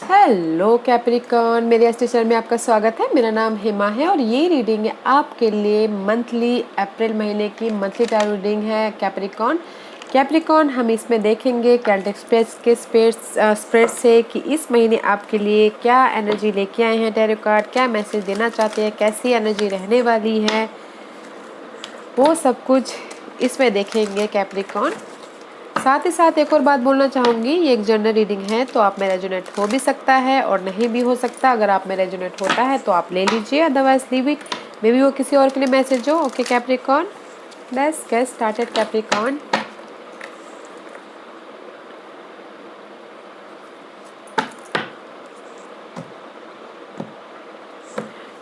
Hello Capricorn, मेरे astro channel में आपका स्वागत है। मेरा नाम हेमा है और ये रीडिंग है आपके लिए मंथली अप्रैल महीने की मंथली टैरो रीडिंग है कैप्रिकॉर्न हम इसमें देखेंगे कैल्टिक के स्प्रेड से कि इस महीने आपके लिए क्या एनर्जी लेके आए हैं टैरो कार्ड, क्या मैसेज देना चाहते हैं, कैसी एनर्जी रहने वाली है, वो सब कुछ इसमें देखेंगे कैप्रिकॉर्न। साथ ही साथ एक और बात बोलना चाहूँगी, ये एक जनरल रीडिंग है तो आप में रेजोनेट हो भी सकता है और नहीं भी हो सकता। अगर आप में रेजोनेट होता है तो आप ले लीजिए, otherwise leave it, may be वो किसी और के लिए मैसेज हो। Okay Capricorn, let's get started Capricorn.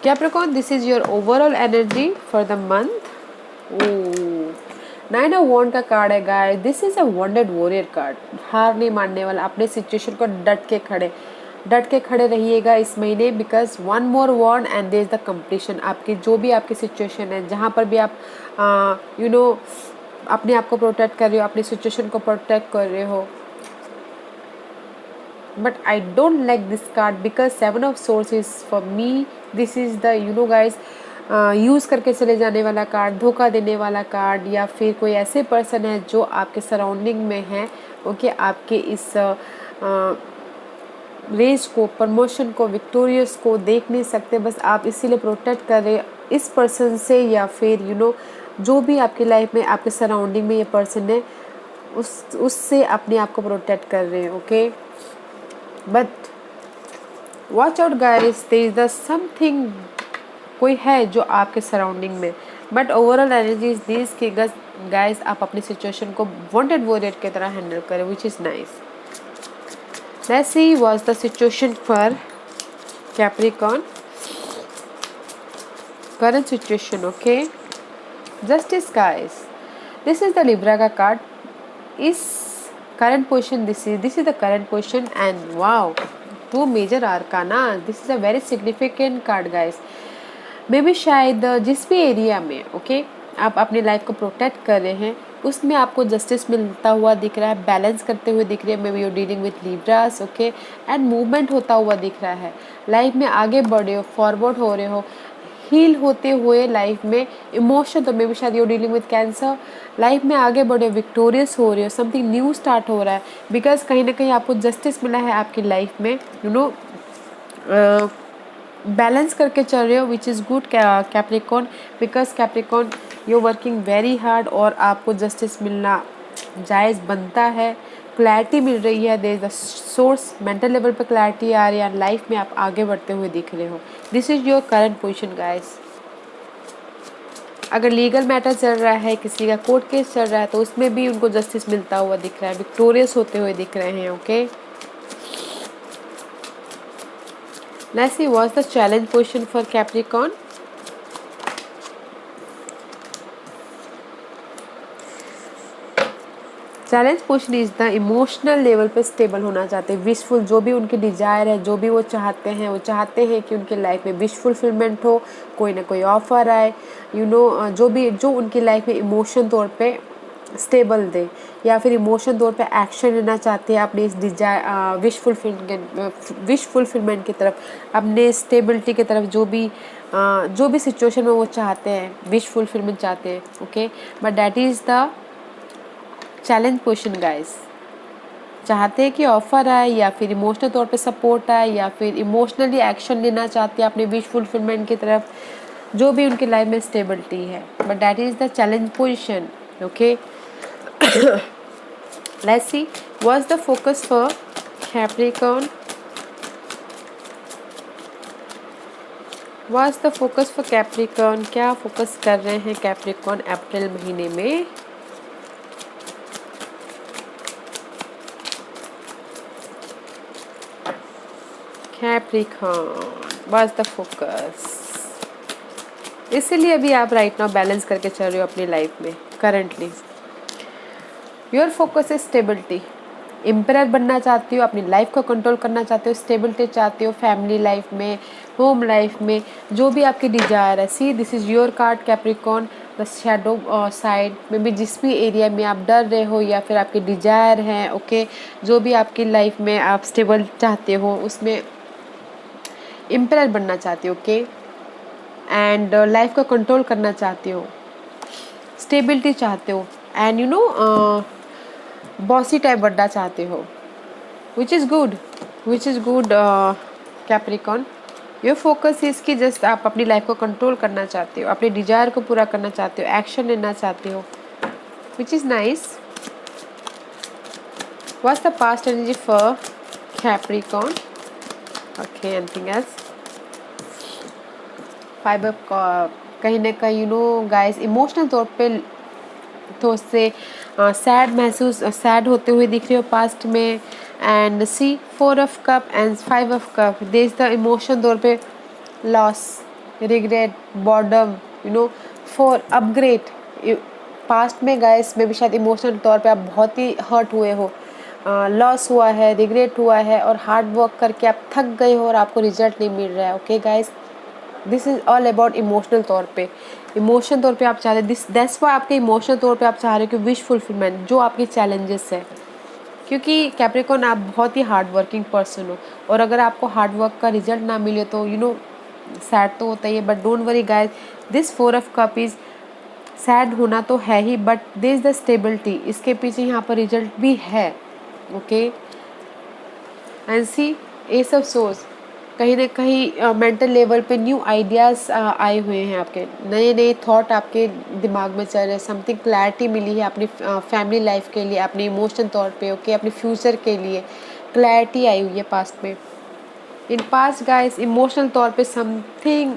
Capricorn, this is your overall energy for the month. Nine of wand का कार्ड है guys. This is a wounded warrior card, हार नहीं मानने वाला, अपने सिचुएशन को डट के खड़े रहिएगा इस महीने, because one more wand and there is the completion. आपकी जो भी आपकी सिचुएशन है, जहाँ पर भी आप अपने आप को प्रोटेक्ट कर रहे हो, अपनी सिचुएशन को प्रोटेक्ट कर रहे हो, but I don't like this card because seven of swords is for me, this is the guys use करके चले जाने वाला कार्ड, धोखा देने वाला कार्ड, या फिर कोई ऐसे पर्सन है जो आपके सराउंडिंग में है, ओके, आपके इस रेस को, प्रमोशन को, विक्टोरियस को देख नहीं सकते, बस आप इसीलिए प्रोटेक्ट कर रहे इस पर्सन से, या फिर जो भी आपकी लाइफ में आपके सराउंडिंग में ये पर्सन है उससे अपने आप को प्रोटेक्ट कर रहे हैं। Okay, but watch out guys, there is the something, कोई है जो आपके सराउंडिंग में, but overall energy is this कि गाइस आप अपनी सिचुएशन को वांटेड वॉरियर की तरह हैंडल करें, which is nice. Let's see what's the situation for Capricorn, current situation. Okay, justice guys, this is the Libra का कार्ड। इस current position, this is the current position, and wow, two major arcana, this is a very significant card guys। May be शायद जिस भी area में आप अपनी life को protect कर रहे हैं उसमें आपको जस्टिस मिलता हुआ दिख रहा है, बैलेंस करते हुए दिख रहे हैं। May be you dealing with Libras, okay, and movement होता हुआ दिख रहा है, लाइफ में आगे बढ़े हो, फॉरवर्ड हो रहे हो, हील होते हुए लाइफ में। इमोशन तो मे बी शायद you dealing with cancer, life में आगे बढ़े, विक्टोरियस हो रहे हो, समथिंग न्यू स्टार्ट हो रहा है, बिकॉज कहीं ना कहीं आपको जस्टिस मिला है आपकी लाइफ में, बैलेंस करके चल रहे हो, which is good Capricorn, because Capricorn you working very hard और आपको जस्टिस मिलना जायज़ बनता है। क्लैरिटी मिल रही है, there is the source, mental level पे क्लैरिटी आ रही है, लाइफ में आप आगे बढ़ते हुए दिख रहे हो। This is your current position guys. अगर लीगल मैटर चल रहा है, किसी का कोर्ट केस चल रहा है, तो उसमें भी उनको जस्टिस मिलता हुआ दिख रहा है, विक्टोरियस होते हुए दिख रहे हैं। Okay, let's see what's the challenge position for Capricorn. Challenge position is the emotional level पे स्टेबल होना चाहते हैं, विशफुल, जो भी उनकी डिजायर है, जो भी वो चाहते हैं कि उनकी लाइफ में विश फुलफिलमेंट हो, कोई ना कोई ऑफर आए, जो उनकी लाइफ में इमोशन तौर पे स्टेबल दे, या फिर इमोशन तौर पे एक्शन लेना चाहते हैं अपनी इस डिजायर विश फुलफिलमेंट की तरफ, अपने स्टेबिलिटी की तरफ, जो भी सिचुएशन में वो चाहते हैं, विश फुलफिलमेंट चाहते हैं। Okay, but that is the challenge position guys. चाहते हैं कि ऑफर आए, या फिर इमोशनल तौर पे सपोर्ट आए, या फिर इमोशनली एक्शन लेना चाहते हैं अपने विश फुलफिलमेंट की तरफ, जो भी उनकी लाइफ में स्टेबिलिटी है, but that is the challenge position. Okay, let's see what's the focus for Capricorn, what's the focus for Capricorn, क्या फोकस कर रहे हैं कैप्रिकॉर्न अप्रैल महीने में। कैप्रिकॉर्न, व्हाट्स द फोकस, इसीलिए अभी आप राइट नाउ बैलेंस करके चल रहे हो अपनी लाइफ में currently. Your focus is stability, emperor बनना चाहते हो, अपनी लाइफ को कंट्रोल करना चाहते हो, स्टेबिलिटी चाहते हो फैमिली लाइफ में, होम लाइफ में, जो भी आपकी डिजायर है। See this is your card Capricorn, the shadow side में भी जिस भी एरिया में आप डर रहे हो या फिर आपकी डिजायर है, ओके, जो भी आपकी लाइफ में आप स्टेबल चाहते हो उसमें एम्परर बनना चाहते हो, ओके, एंड लाइफ को कंट्रोल करना चाहते हो, स्टेबिलिटी चाहते हो, and you know bossy type बनना चाहते हो, which is good, which is good Capricorn. Your focus is कि जस्ट आप अपनी लाइफ को कंट्रोल करना चाहते हो, अपने डिजायर को पूरा करना चाहते हो, एक्शन लेना चाहते हो, विच is nice. What's the past energy for Capricorn? Okay, anything else? Fibre कहीं ना कहीं यू नो गाइस इमोशनल तौर पे तो उससे सैड होते हुए दिख रहे हो पास्ट में। And see 4 of cup and 5 of cup, देश द इमोशन तौर पे loss, regret, boredom, you know, for upgrade. Past में गाइस में भी शायद इमोशनल तौर पे आप बहुत ही हर्ट हुए हो, लॉस हुआ है, रिग्रेट हुआ है, और हार्ड वर्क करके आप थक गए हो और आपको रिजल्ट नहीं मिल रहा है, okay guys. This is all about emotional तौर पे, इमोशनल तौर पे आप चाह रहे, दिस दैट्स व्हाई आपके इमोशनल तौर पे आप चाह रहे हो कि विश फुलफिलमेंट जो आपकी चैलेंजेस है, क्योंकि कैप्रिकॉर्न आप बहुत ही हार्ड वर्किंग पर्सन हो, और अगर आपको हार्ड वर्क का रिजल्ट ना मिले तो यू नो सैड तो होता ही है, but don't worry guys, this 4 of cup is sad होना तो है ही, but this is the stability, इसके पीछे यहाँ पर रिजल्ट भी है, okay. And see ace of swords, कहीं ना कहीं मेंटल लेवल पे न्यू आइडियाज़ आए हुए हैं, आपके नए नए थॉट आपके दिमाग में चल रहे हैं, समथिंग क्लैरिटी मिली है अपनी फैमिली लाइफ के लिए, अपने इमोशन तौर पे, ओके, अपने फ्यूचर के लिए क्लैरिटी आई हुई है पास्ट में। इन पास्ट गाइस इमोशनल तौर पे समथिंग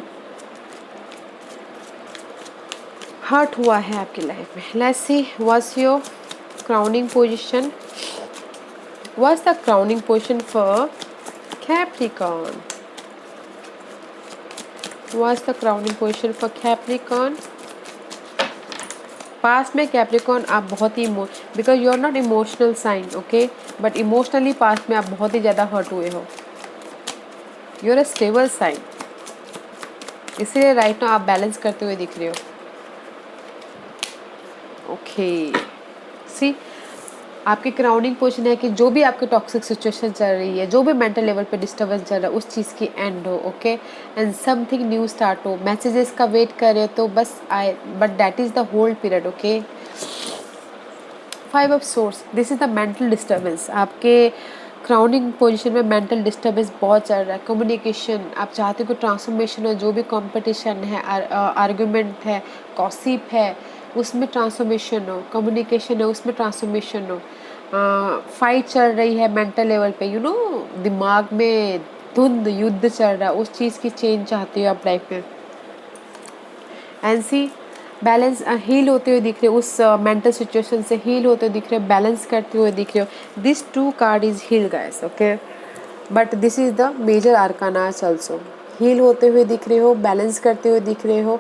हर्ट हुआ है आपकी लाइफ में। Let's see what's your crowning position, what's the crowning position for Capricorn? What's the crowning position for Capricorn? Past में कैप्रिकॉर्न आप बहुत ही because you are not emotional sign, okay, but emotionally past में आप बहुत ही ज़्यादा हर्ट हुए हो, you are a stable sign, इसीलिए राइट नाउ आप बैलेंस करते हुए दिख रहे हो, ओके। सी आपकी क्राउनिंग पोजीशन है कि जो भी आपकी टॉक्सिक सिचुएशन चल रही है, जो भी मेंटल लेवल पे डिस्टर्बेंस चल रहा है, उस चीज़ की एंड हो, okay, and something new start हो। मैसेजेस का वेट कर रहे हो तो बस आए, but that is the hold period, okay. 5 of source, this is the mental disturbance, आपके क्राउनिंग पोजीशन में मेंटल डिस्टर्बेंस बहुत चल रहा है। कम्युनिकेशन, आप चाहते हो कि ट्रांसफॉर्मेशन हो, जो भी कंपटीशन है, आर्गुमेंट है, गॉसिप है, उसमें ट्रांसफॉर्मेशन हो, कम्युनिकेशन है उसमें ट्रांसफॉर्मेशन हो, फाइट चल रही है मेंटल लेवल पे, यू नो, दिमाग में धुंध युद्ध चल रहा है, उस चीज़ की चेंज चाहती हो आप लाइफ में। एंड सी बैलेंस हील होते हुए दिख रहे हो, उस मेंटल सिचुएशन से हील होते हुए दिख रहे हो, बैलेंस करते हुए दिख रहे हो। This 2 card is heal guys, okay, but this is the major arcanas also. Heal होते हुए दिख रहे हो, बैलेंस करते हुए दिख रहे हो,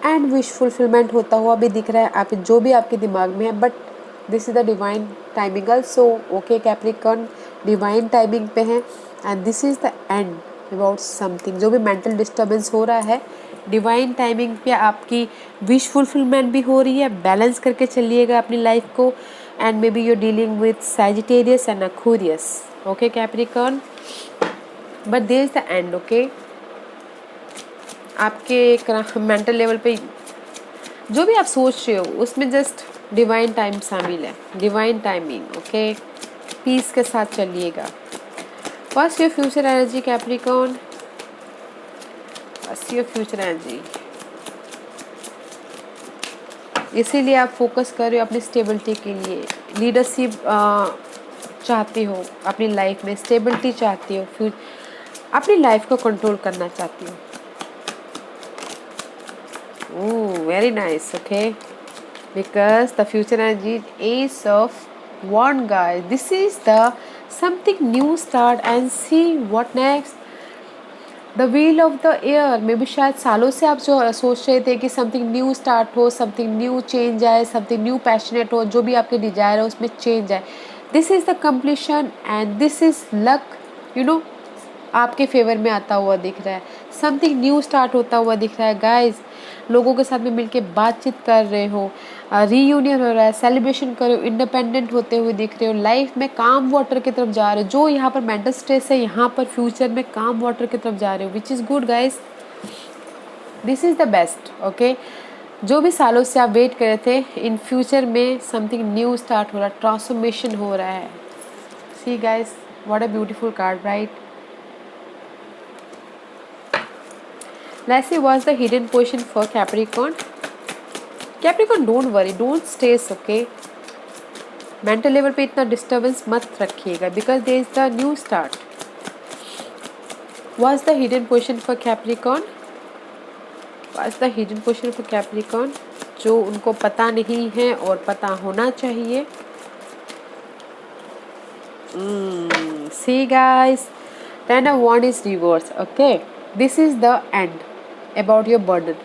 एंड विश फुलफिलमेंट होता हुआ भी दिख रहा है, आप जो भी आपके दिमाग में है, but this is the divine timing also, okay Capricorn, divine timing पे है, and this is the end about something, जो भी मेंटल डिस्टर्बेंस हो रहा है, डिवाइन टाइमिंग पे आपकी विश फुलफिलमेंट भी हो रही है। बैलेंस करके चलिएगा अपनी लाइफ को, and maybe you dealing with Sagittarius and Aquarius, okay Capricorn, but there is the end, okay. आपके मेंटल लेवल पे जो भी आप सोच रहे हो उसमें जस्ट डिवाइन टाइम शामिल है, डिवाइन टाइमिंग, ओके, पीस के साथ चलिएगा। What's your future energy Capricorn? What's your future energy? इसीलिए आप फोकस कर रहे हो अपनी स्टेबिलिटी के लिए, लीडरशिप चाहते हो अपनी लाइफ में, स्टेबिलिटी चाहती हो, अपनी लाइफ को कंट्रोल करना चाहती हो। Oh very nice, okay, because the future energy S of one guys, this is the something new start and see what next, the wheel of the air में भी शायद सालों से आप जो सोच रहे थे कि समथिंग न्यू स्टार्ट हो, समथिंग न्यू चेंज आए, समथिंग न्यू पैशनेट हो, जो भी आपके डिजायर है उसमें चेंज आए। This is the completion and this is luck, you know, आपके फेवर में आता हुआ दिख रहा है। समथिंग न्यू स्टार्ट होता हुआ दिख रहा है गाइज। लोगों के साथ में मिलके बातचीत कर रहे हो, रीयूनियन हो रहा है, सेलिब्रेशन कर रहे हो, इंडिपेंडेंट होते हुए दिख रहे हो, लाइफ में काम वाटर की तरफ जा रहे हो। जो यहाँ पर मेंटल स्ट्रेस है, यहाँ पर फ्यूचर में काम वाटर की तरफ जा रहे हो, which is good guys. This is the best. Okay, जो भी सालों से आप वेट कर रहे थे, इन फ्यूचर में समथिंग न्यू स्टार्ट हो रहा है, ट्रांसफॉर्मेशन हो रहा है। See guys, what a beautiful card, right? Let's see what's the hidden position for Capricorn. Capricorn, don't worry, don't stress, okay? Mental level पे इतना डिस्टर्बेंस मत रखिएगा, because there is the new start. What's the hidden position for Capricorn? What's the hidden position for Capricorn? जो उनको पता नहीं है और पता होना चाहिए। See guys, ten of wand is reverse. Okay, this is the end about your burden.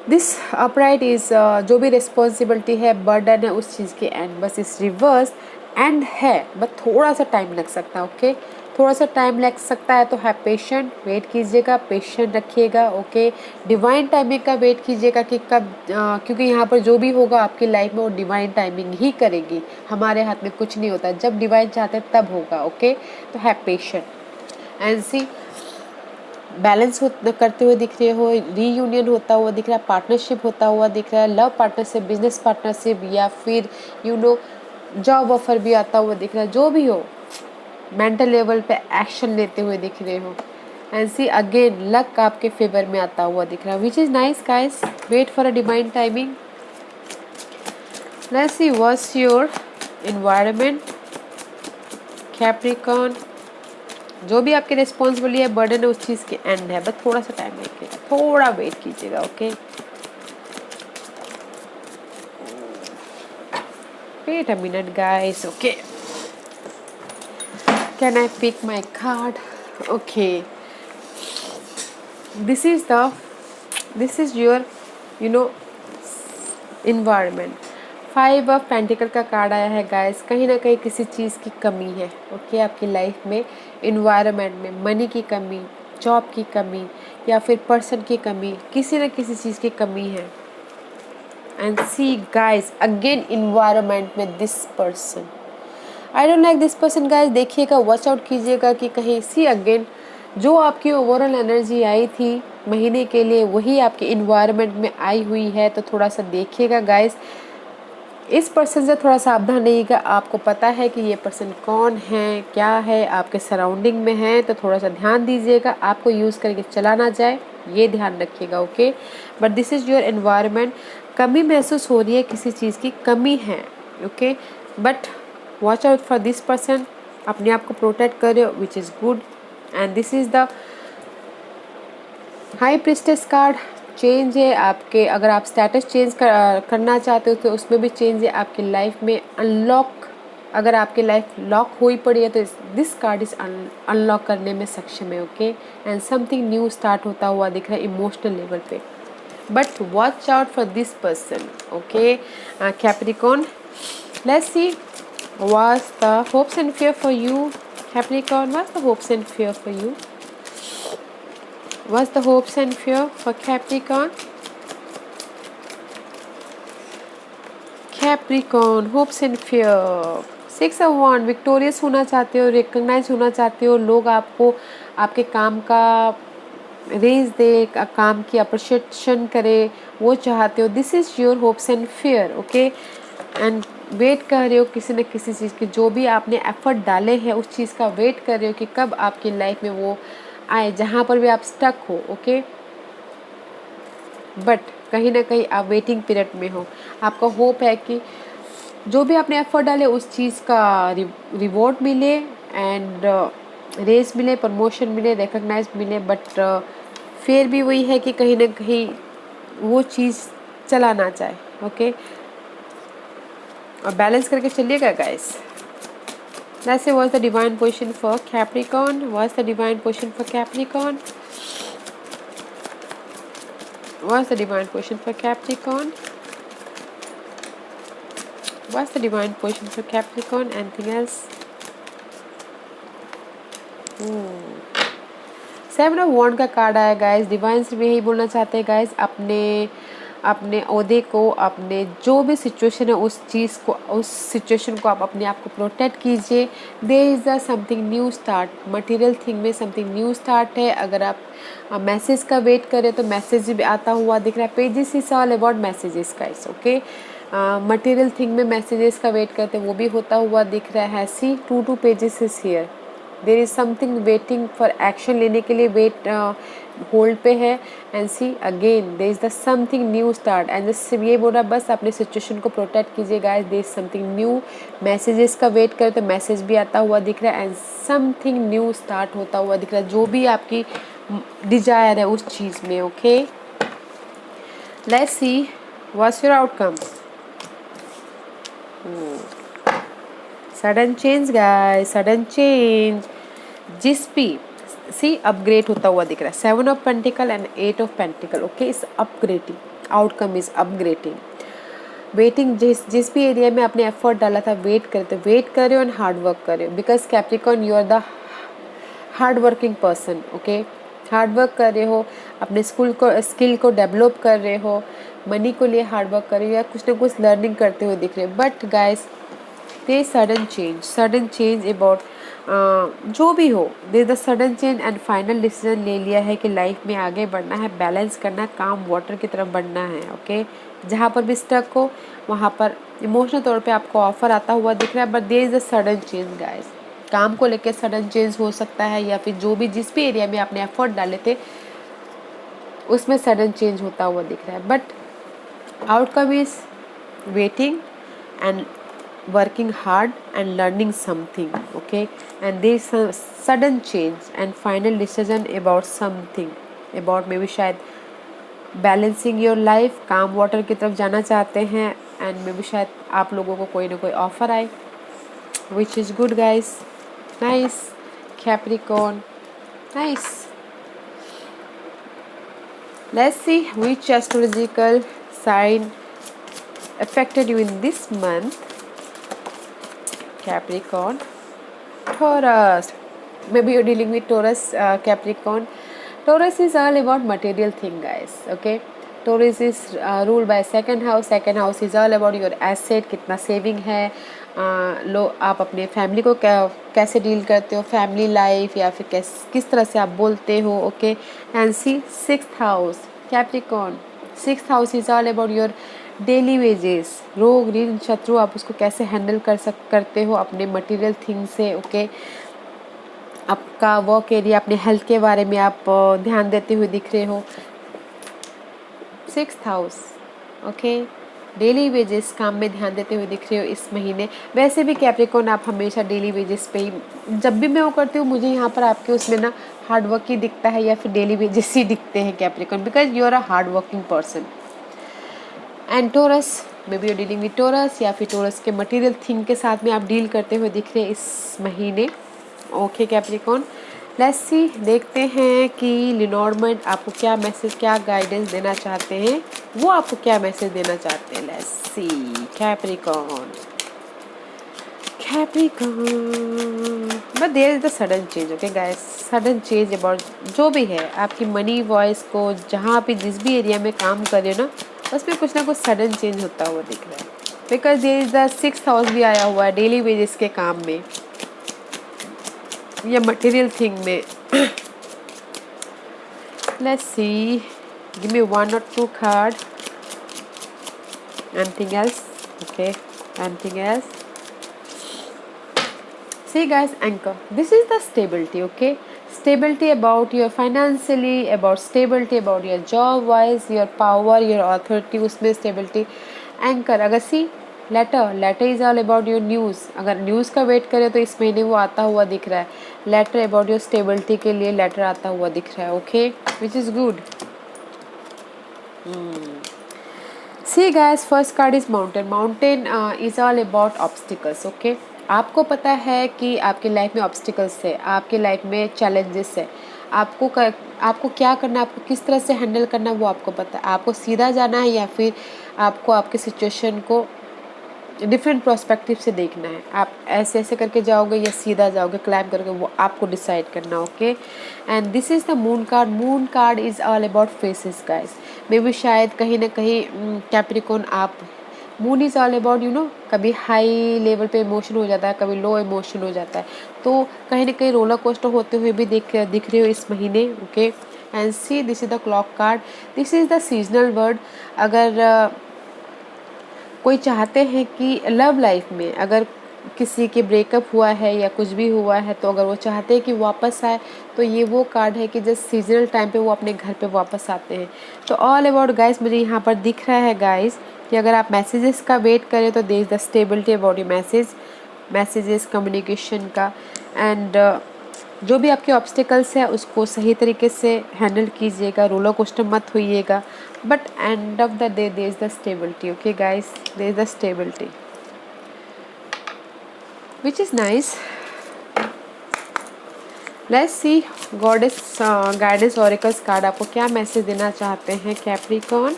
This upright is जो भी रिस्पॉन्सिबिलिटी है, बर्डन है, उस चीज़ के एंड बस इस रिवर्स एंड है, बट थोड़ा सा टाइम लग सकता है। ओके, थोड़ा सा टाइम लग सकता है, तो है पेशेंट, वेट कीजिएगा, पेशेंट रखिएगा। ओके, डिवाइन टाइमिंग का वेट कीजिएगा कि कब, क्योंकि यहाँ पर जो भी होगा आपकी लाइफ में वो डिवाइन टाइमिंग ही करेगी। हमारे हाथ में कुछ नहीं होता, जब डिवाइन चाहते हैं तब होगा। ओके, तो है पेशेंट एंड सी बैलेंस करते हुए दिख रहे हो, रीयूनियन होता हुआ दिख रहा है, पार्टनरशिप होता हुआ दिख रहा है, लव पार्टनरशिप, बिजनेस पार्टनरशिप, या फिर यू नो जॉब ऑफर भी आता हुआ दिख रहा है। जो भी हो, मेंटल लेवल पे एक्शन लेते हुए दिख रहे हो एंड सी अगेन लक आपके फेवर में आता हुआ दिख रहा है, which is nice guys. Wait for a divine timing. Let's see what's your environment Capricorn. जो भी आपकी रिस्पॉन्सिबिलिटी है, बर्डन है, उस चीज़ के एंड है, बस थोड़ा सा टाइम लगेगा, थोड़ा वेट कीजिएगा। Okay, wait a minute guys. Okay, can I pick my card? Okay, this is your you know environment. 5 of pentacle का कार्ड आया है गाइस। कहीं ना कहीं किसी चीज़ की कमी है। ओके, आपकी लाइफ में, इन्वायरमेंट में, मनी की कमी, जॉब की कमी, या फिर पर्सन की कमी, किसी न किसी चीज़ की कमी है। And see guys again environment में this person, I don't like this person guys. देखिएगा, वॉच आउट कीजिएगा कि कहीं सी अगेन जो आपकी ओवरऑल एनर्जी आई थी महीने के लिए, वही आपके इन्वायरमेंट में आई हुई है। तो थोड़ा सा देखिएगा गाइस, इस पर्सन से थोड़ा सावधान रहिएगा। आपको पता है कि ये पर्सन कौन है, क्या है, आपके सराउंडिंग में है, तो थोड़ा सा ध्यान दीजिएगा, आपको यूज़ करके चला ना जाए, ये ध्यान रखिएगा। Okay, but this is your environment. कमी महसूस हो रही है, किसी चीज़ की कमी है। Okay, but watch out for this person. अपने आप को प्रोटेक्ट करो, which is good. And this is the high priestess card. Change है आपके, अगर आप स्टेटस चेंज करना चाहते हो तो उसमें भी चेंज है आपकी लाइफ में। अनलॉक, अगर आपकी लाइफ लॉक हुई पड़ी है तो दिस कार्ड इज अनलॉक करने में सक्षम है। Okay, and something new start होता हुआ दिख रहा है इमोशनल लेवल पे, but watch out for this person. Okay Capricorn, let's see what's the hopes and fear for you Capricorn. What's the hopes and fear for you? What's the hopes and fear for Capricorn? Capricorn, hopes and fear. 6 of Wands, victorious होना चाहते हो, recognise होना चाहते हो, लोग आपको आपके काम का रेज दे, काम की अप्रिशिएशन करे, वो चाहते हो। This is your hopes and fear. Okay, and wait कर रहे हो किसी न किसी चीज़ की, जो भी आपने एफर्ट डाले हैं उस चीज़ का वेट कर रहे हो कि कब आपकी लाइफ में वो आए, जहाँ पर भी आप स्टक हो। ओके, बट कहीं ना कहीं आप वेटिंग पीरियड में हो। आपका होप है कि जो भी आपने एफर्ट डाले उस चीज़ का रिवॉर्ड मिले, एंड रेस मिले, प्रमोशन मिले, रिकग्नाइज मिले, बट फिर भी वही है कि कहीं ना कहीं वो चीज़ चला ना जाए। ओके, और बैलेंस करके चलिएगा guys. Let's say what's the divine position for Capricorn? What's the divine position for Capricorn? What's the divine position for Capricorn? What's the divine position for Capricorn? Anything else? Seven of wand का card आया guys. Divine से भी यही बोलना चाहते हैं guys, अपने अपने ओहदे को, अपने जो भी सिचुएशन है उस चीज़ को, उस सिचुएशन को आप अपने आप को प्रोटेक्ट कीजिए। There is a something new start, material thing में समथिंग न्यू स्टार्ट है। अगर आप मैसेज का वेट करें तो मैसेज भी आता हुआ दिख रहा है। Pages is all about messages guys, okay. Material thing में मैसेजेस का वेट करते वो भी होता हुआ दिख रहा है। See 2 pages is here, there is something waiting for action लेने के लिए वेट होल्ड पे है। And see again there is the something new start and ये बोल रहा बस अपने सिचुएशन को प्रोटेक्ट कीजिए guys. There is something new, messages का वेट करे तो मैसेज भी आता हुआ दिख रहा है एंड समथिंग न्यू स्टार्ट होता हुआ दिख रहा है, जो भी आपकी डिजायर है उस चीज़ में, okay. Let's see what's your outcome. Sudden change guys, sudden change. जिस भी सी अपग्रेड होता हुआ दिख रहा है। 7 of pentacle and 8 of pentacle, okay. Is upgrading, outcome is upgrading. Waiting, जिस भी एरिया में आपने एफर्ट डाला था वेट करे तो वेट करे और हार्ड वर्क करे, because Capricorn you are the hard working person, okay. Hard work कर रहे हो, अपने स्किल को डेवलप कर रहे हो, मनी को लिए हार्ड वर्क कर रहे हो या कुछ ना कुछ लर्निंग करते हुए दिख रहे हो। But guys they sudden change about जो भी हो, they the sudden change and final decision ले लिया है कि लाइफ में आगे बढ़ना है, बैलेंस करना है, काम वाटर की तरफ बढ़ना है, ओके। जहाँ पर भी स्टक हो वहाँ पर इमोशनल तौर पे आपको ऑफर आता हुआ दिख रहा है, but there is a sudden change guys. काम को लेकर सडन चेंज हो सकता है या फिर जो भी जिस भी एरिया में आपने एफर्ट डाले थे उसमें सडन चेंज होता हुआ दिख रहा है। But outcome is waiting and working hard and learning something, okay, and there is some sudden change and final decision about something, about maybe शायद बैलेंसिंग योर लाइफ, काम वाटर की तरफ जाना चाहते हैं एंड मे बी शायद आप लोगों को कोई ना कोई ऑफर आए, which is good guys. Nice Capricorn, nice. Let's see which astrological sign affected you in this month. Capricorn, Taurus. Maybe you're dealing with Taurus, Capricorn. Taurus is all about material thing, guys. Okay. Taurus is ruled by second house. Second house is all about your asset, कितना saving है, आप अपने family को कैसे deal करते हो, family life या फिर किस तरह से आप बोलते हो, okay. And see 6th house Capricorn, 6th house is all about your daily wages, रोग ऋण शत्रु, आप उसको कैसे हैंडल करते हो अपने मटेरियल थिंग से, ओके। आपका वर्क एरिया, अपने हेल्थ के बारे में आप ध्यान देते हुए दिख रहे हो। 6th house, okay. Daily wages, काम में ध्यान देते हुए दिख रहे हो इस महीने। वैसे भी कैप्रिकॉर्न आप हमेशा डेली वेजेस पे ही, जब भी मैं वो करती हूँ मुझे यहाँ पर आपके उसमें ना हार्ड वर्क ही दिखता है या फिर डेली वेजेस ही दिखते हैं Capricorn, because you are a hard working person. And Taurus, maybe you dealing with Taurus या फिर टोरस के मटेरियल थिंग के साथ में आप डील करते हुए दिख रहे हैं इस महीने, ओके कैप्रिकॉर्न। लेट्स सी, देखते हैं कि लिनॉर्मेंट आपको क्या मैसेज, क्या गाइडेंस देना चाहते हैं, वो आपको क्या मैसेज देना चाहते हैं। Let's see Capricorn, but there is the sudden change, okay guys. Sudden change about जो भी है आपकी मनी वॉइस को, जहाँ पे जिस भी एरिया में काम कर रहे हो ना उसमें कुछ ना कुछ सडन चेंज होता हुआ दिख रहा है, because there is the 6th house भी आया हुआ है डेली वेजेस के काम में या मटेरियल थिंग में। Let's C, give me 1 or 2 card, anything else, okay, anything else. See guys, anchor, this is the stability, okay. Stability about your financially, about stability about your job wise, your power, your authority, उसमें stability। anchor, अगर see letter is all about your news, अगर news का wait करें तो इस महीने वो आता हुआ दिख रहा है। लेटर अबाउट योर स्टेबिलिटी के लिए लेटर आता हुआ दिख रहा है, okay, which is good. See guys, first card is mountain. Mountain is all about obstacles, okay. आपको पता है कि आपकी लाइफ में ऑब्स्टिकल्स है, आपकी लाइफ में चैलेंजेस है, आपको क्या करना, आपको किस तरह से हैंडल करना वो आपको पता है। आपको सीधा जाना है या फिर आपको आपके सिचुएशन को डिफरेंट प्रोस्पेक्टिव से देखना है। आप ऐसे ऐसे करके जाओगे या सीधा जाओगे क्लाइंब करके, वो आपको डिसाइड करना। Okay, and this is the moon card. Moon card is all about phases guys. मे भी शायद कहीं ना कहीं कैप्रिकॉर्न आप, मून इज़ ऑल अबाउट कभी हाई लेवल पे इमोशन हो जाता है, कभी लो इमोशन हो जाता है, तो कहीं ना कहीं रोलर कोस्टर होते हुए भी दिख रहे हो इस महीने। Okay, and see this is the clock card. This is the seasonal word. अगर कोई चाहते हैं कि लव लाइफ में अगर किसी के ब्रेकअप हुआ है या कुछ भी हुआ है, तो अगर वो चाहते हैं कि वापस आए, तो ये वो कार्ड है कि जस्ट सीजनल टाइम पे वो अपने घर पे वापस आते हैं। तो ऑल अबाउट गाइस मुझे यहाँ पर दिख रहा है गाइस कि अगर आप मैसेजेस का वेट करें तो there is the stability about your messages communication का। एंड जो भी आपके ऑब्स्टिकल्स है उसको सही तरीके से हैंडल कीजिएगा, रोलर कोस्टर मत होइएगा, but end of the day there is the stability. Okay guys, there is the stability which is nice. Let's see goddess guidance oracles card आपको क्या मैसेज देना चाहते हैं कैप्रिकॉर्न।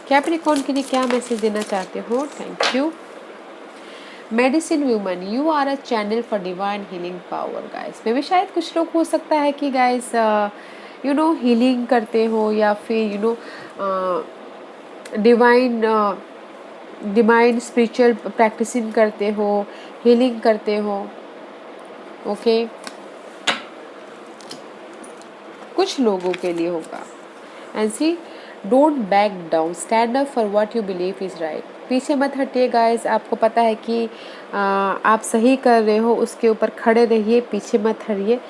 कैप्रिकॉर्न के लिए क्या मैसेज देना चाहते हो? Thank you. Medicine woman, you are a channel for divine healing power guys. मे भी शायद कुछ लोग हो सकता है कि गाइस हीलिंग करते हो या फिर डिवाइन स्पिरिचुअल प्रैक्टिसिंग करते हो, हीलिंग करते हो। ओके, कुछ लोगों के लिए होगा। And see don't back down, stand up for what you believe is right. पीछे मत हटिए गाइस, आपको पता है कि आप सही कर रहे हो, उसके ऊपर खड़े रहिए, पीछे मत हटिए।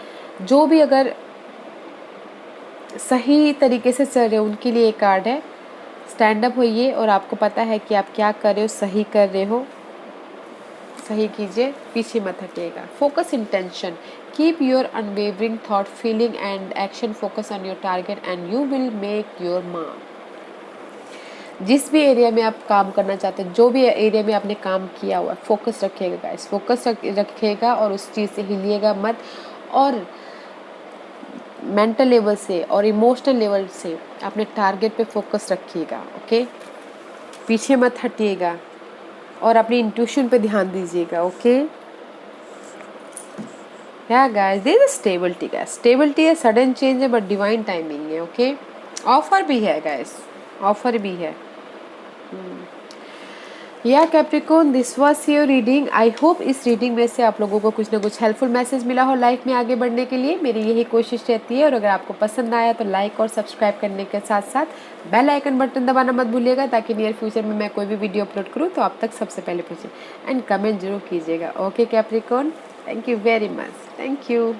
जो भी अगर सही तरीके से चल रहे हो उनके लिए एक कार्ड है। स्टैंड अप होइए और आपको पता है कि आप क्या कर रहे हो, सही कर रहे हो, सही कीजिए, पीछे मत हटिएगा। Focus intention, keep your unwavering thought feeling and action, focus on your target and you will make your mark. जिस भी एरिया में आप काम करना चाहते हैं, जो भी एरिया में आपने काम किया हुआ है, फोकस रखिएगा गाइस, फोकस रखिएगा और उस चीज़ से हिलिएगा मत। और मेंटल लेवल से और इमोशनल लेवल से अपने टारगेट पे फोकस रखिएगा। ओके, पीछे मत हटिएगा और अपनी इंट्यूशन पे ध्यान दीजिएगा। Okay yeah guys, there is stability guys. Stability है, सडन चेंज है, बट डिवाइन टाइमिंग है। ओके, ऑफर भी है गाइस, ऑफर भी है। Yeah Capricorn, this was your reading. I hope इस रीडिंग में से आप लोगों को कुछ ना कुछ हेल्पफुल मैसेज मिला हो लाइफ में आगे बढ़ने के लिए। मेरी यही कोशिश रहती है। और अगर आपको पसंद आया तो लाइक और सब्सक्राइब करने के साथ साथ बेल आइकन बटन दबाना मत भूलिएगा, ताकि नियर फ्यूचर में मैं कोई भी वीडियो अपलोड करूँ तो आप तक सबसे पहले पहुँचे। एंड कमेंट जरूर कीजिएगा। Okay Capricorn, thank you very much, thank you.